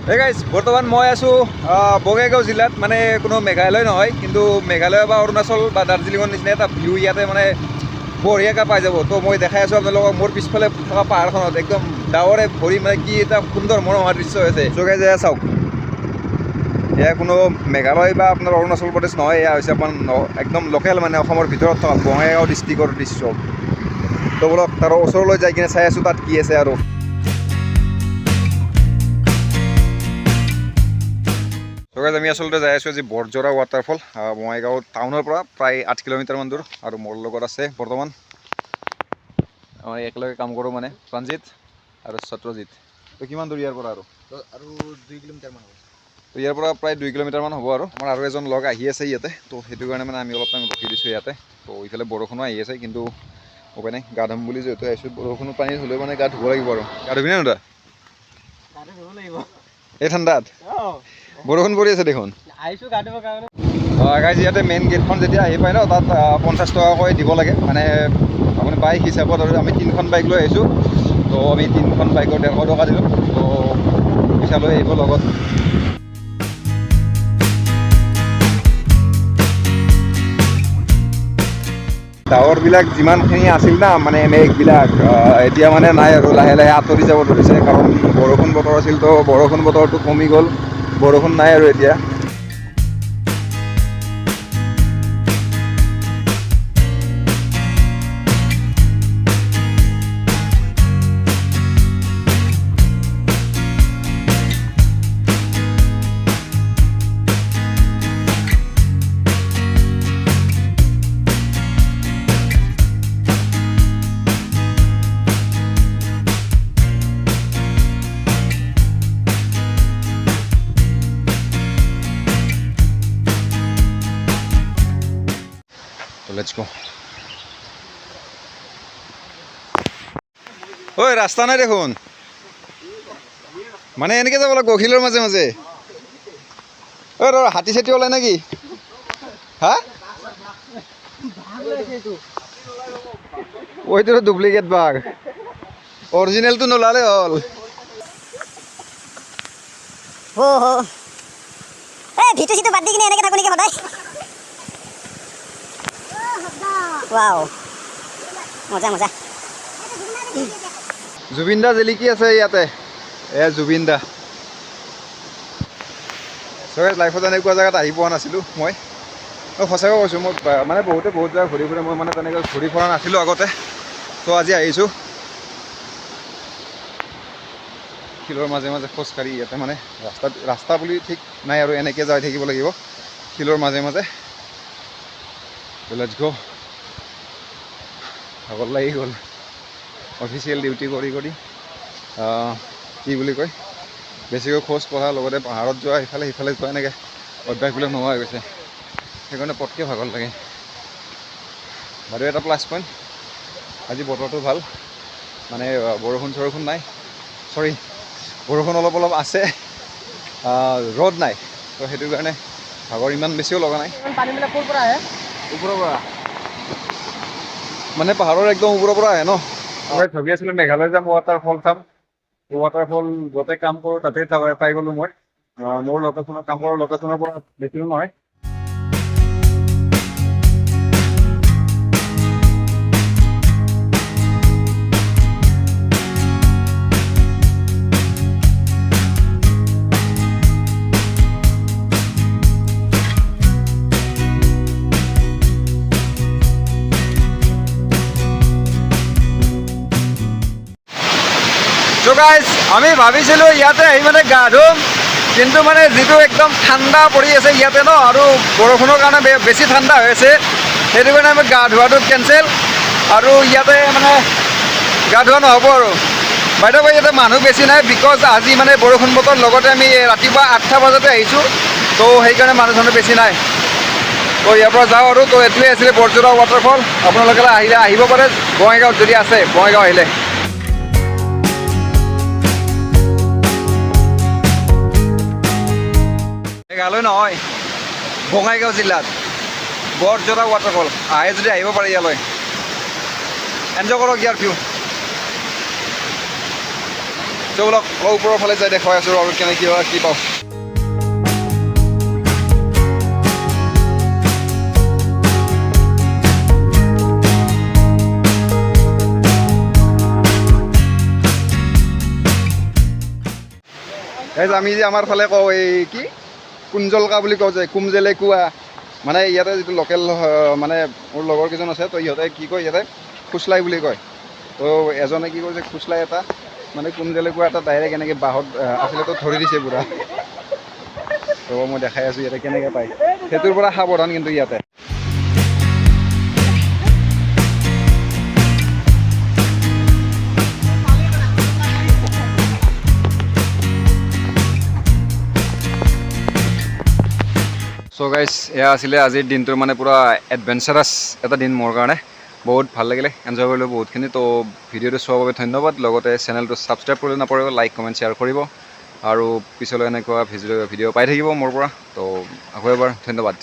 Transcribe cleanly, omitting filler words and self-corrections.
Hey guys, বৰ্তমান মই আছো বঙাইগাঁও জিলাত মানে কোনো মেঘালয় নহয় কিন্তু মেঘালয় বা অৰুণাচল বা দাৰ্জিলিঙৰ নিচিনা এটা ভিউ ইয়াতে মানে বঢ়িয়াকৈ পাই যাব। তো মই দেখাই আছো আপোনালোকক মোৰ পিছফালে থকা পাহাৰখনত একদম ডাৱৰে ভৰি মানে কি এটা সুন্দৰ মনোমোহা দৃশ্য হৈছে। চ' গাইজ এয়া চাওক, এয়া কোনো মেঘালয় বা আপোনাৰ অৰুণাচল প্ৰদেশ নহয়, এয়া হৈছে আপোনাৰ একদম লোকেল মানে অসমৰ ভিতৰত থকা বঙাইগাঁও ডিষ্ট্ৰিক্টৰ দৃশ্য। তো বলক তাৰ ওচৰলৈ যাই কিনে চাই আছো তাত কি আছে। আৰু আমি আচলতে যাই আছোঁ আজি বৰজৰা ৱাটাৰফল, বঙাইগাঁও টাউনৰ পৰা প্ৰায় 8 কিলোমিটাৰমান দূৰ। আৰু মোৰ লগত আছে বৰ্তমান মই একেলগে কাম কৰোঁ মানে প্ৰাঞ্জিত আৰু সত্যজিত। তো কিমান দূৰ ইয়াৰ পৰা? আৰু 2 কিলোমিটাৰমান হ'ব। তো ইয়াৰ পৰা প্ৰায় 2 কিলোমিটাৰমান হ'ব। আৰু আমাৰ আৰু এজন লগ আহি আছে ইয়াতে, তো সেইটো কাৰণে মানে আমি অলপ টাইম ৰখি দিছোঁ ইয়াতে। তো ইফালে বৰষুণো আহি আছে কিন্তু উপায় নাই, গা ধুম বুলি যিহেতু আহিছোঁ, বৰষুণৰ পানী হ'লেও মানে গা ধুব লাগিব। আৰু গা ধুবি নে নুধা? এই ঠাণ্ডাত বৰষুণ পৰি আছে দেখোন। গাইজ ইয়াতে মেইন গেটখন যেতিয়া আহি পায় ন, তাত 50 টকাকৈ দিব লাগে মানে আপুনি বাইক হিচাপত। আৰু আমি 3খন বাইক লৈ আহিছোঁ, তো আমি 3খন বাইকৰ 150 টকা দিলোঁ। তো পইচা লৈ আহিব লগত। ডাৱৰবিলাক যিমানখিনি আছিল না মানে মেঘবিলাক, এতিয়া মানে নাই আৰু লাহে লাহে আঁতৰি যাব ধৰিছে। কাৰণ বৰষুণ বতৰ আছিল, তো বৰষুণ বতৰটো কমি গ'ল, বৰষুণ নাই আৰু এতিয়া। Let's go. ঐ ৰাস্তা নাই দেখোন, মানে এনেকৈ যাব লাগিব শিলৰ মাজে মাজে। ঐ ৰ হাতী চাতি ওলাই নেকি? হা ওইটো ডুপ্লিকেট বাঘ, অৰিজিনেলটো নোলালে হ'ল। ভিটো চিটো বাদ দি কিনে এনেকৈ থাকো নেকি সদায়? ৱাও, মজা মজা। জুবিন দা জিলিকি আছে ইয়াতে, এয়া জুবিন দা। চ' লাইফত এনেকুৱা জেগাত আহি পোৱা নাছিলোঁ মই সঁচাকৈ কৈছোঁ। মই মানে বহুত জেগা ঘূৰি ফুৰে, মই মানে তেনেকৈ ঘূৰি ফুৰা নাছিলোঁ আগতে। ত' আজি আহিছোঁ শিলৰ মাজে মাজে খোজকাঢ়ি। ইয়াতে মানে ৰাস্তা বুলি ঠিক নাই আৰু এনেকৈ যাই থাকিব লাগিব শিলৰ মাজে মাজে। লেটছ গো। ভাগৰ লাগি গ'ল অফিচিয়েল ডিউটি কৰি কৰি। কি বুলি কয়, বেছিকৈ খোজ কঢ়াৰ লগতে পাহাৰত যোৱা, ইফালে সিফালে যোৱা, এনেকৈ অভ্যাসবিলাক নোহোৱা হৈ গৈছে। সেইকাৰণে পটকৈ ভাগৰ লাগে। বাৰু এটা প্লাছ পইণ্ট, আজি বতৰটো ভাল, মানে বৰষুণ চৰষুণ নাই। চৰি, বৰষুণ অলপ অলপ আছে, ৰ'দ নাই। তো সেইটো কাৰণে ভাগৰ ইমান বেছিও লগা নাই। পানীবিলাক ক'ৰ পৰা আহে? ওপৰৰ পৰা মানে পাহাৰৰ একদম ওপৰৰ পৰা আহে ন। মই ভাবি আছিলোঁ মেঘালয় যাম, ৱাটাৰফল চাম। ৱাটাৰফল য'তে কাম কৰোঁ তাতে পাই গ'লোঁ মই। মোৰ লোকেশ্যনৰ কাম কৰাৰ লোকেশ্যনৰ পৰা বেছি দূৰ নহয়। গাইজ আমি ভাবিছিলোঁ ইয়াতে আহি মানে গা ধুম, কিন্তু মানে যিটো একদম ঠাণ্ডা পৰি আছে ইয়াতে ন, আৰু বৰষুণৰ কাৰণে বেছি ঠাণ্ডা হৈ আছে, সেইটো কাৰণে আমি গা ধোৱাটো কেঞ্চেল। আৰু ইয়াতে মানে গা ধোৱা নহ'ব। আৰু বাইদেউ ইয়াতে মানুহ বেছি নাই, বিকজ আজি মানে বৰষুণ বতৰ, লগতে আমি ৰাতিপুৱা 8টা বজাতে আহিছোঁ, তো সেইকাৰণে মানুহ চানুহ বেছি নাই। তো ইয়াৰ পৰা যাওঁ আৰু। তো এইটোৱে আছিলে বৰজৰা ৱাটাৰফল। আপোনালোকে আহিব পাৰে বঙাইগাঁৱত, যদি আছে বঙাইগাঁও আহিলে। মেঘালয় নহয়, বঙাইগাঁও জিলাত বৰজৰা ৱাটাৰফল। আহে যদি আহিব পাৰে ইয়ালৈ, এনজয় কৰক ইয়াৰ ভিউ। চ' চ' অলপ ওপৰৰ ফালে যাই দেখুৱাই আছোঁ আৰু কেনেকৈ কি পাওঁ। আমি যে আমাৰ ফালে কওঁ এই কি কুঞ্জলকা বুলি কওঁ যে কুমজেলে কোৱা, মানে ইয়াতে যিটো লোকেল মানে মোৰ লগৰ কেইজন আছে, তো ইহঁতে কি কয় ইয়াতে খুচলাই বুলি কয়। তো এজনে কি কৰিছে খুচলাই এটা মানে কুমজেলে কোৱা এটা ডাইৰেক্ট এনেকৈ বাঁহত আছিলে তো ধৰি দিছে পুৰা। তো মই দেখাই আছোঁ ইয়াতে কেনেকৈ পায়, সেইটোৰ পৰা সাৱধান কিন্তু ইয়াতে। চ' গাইজ এয়া আছিলে আজিৰ দিনটোৰ মানে পূৰা এডভেঞ্চাৰাছ এটা দিন মোৰ কাৰণে, বহুত ভাল লাগিলে, এনজয় কৰিলোঁ বহুতখিনি। তো ভিডিঅ'টো চোৱাৰ বাবে ধন্যবাদ, লগতে চেনেলটো ছাবস্ক্ৰাইব কৰিলে নপৰিব, লাইক কমেণ্ট শ্বেয়াৰ কৰিব আৰু পিছলৈ এনেকুৱা ভিডিঅ' পাই থাকিব মোৰ পৰা। তো আকৌ এবাৰ ধন্যবাদ।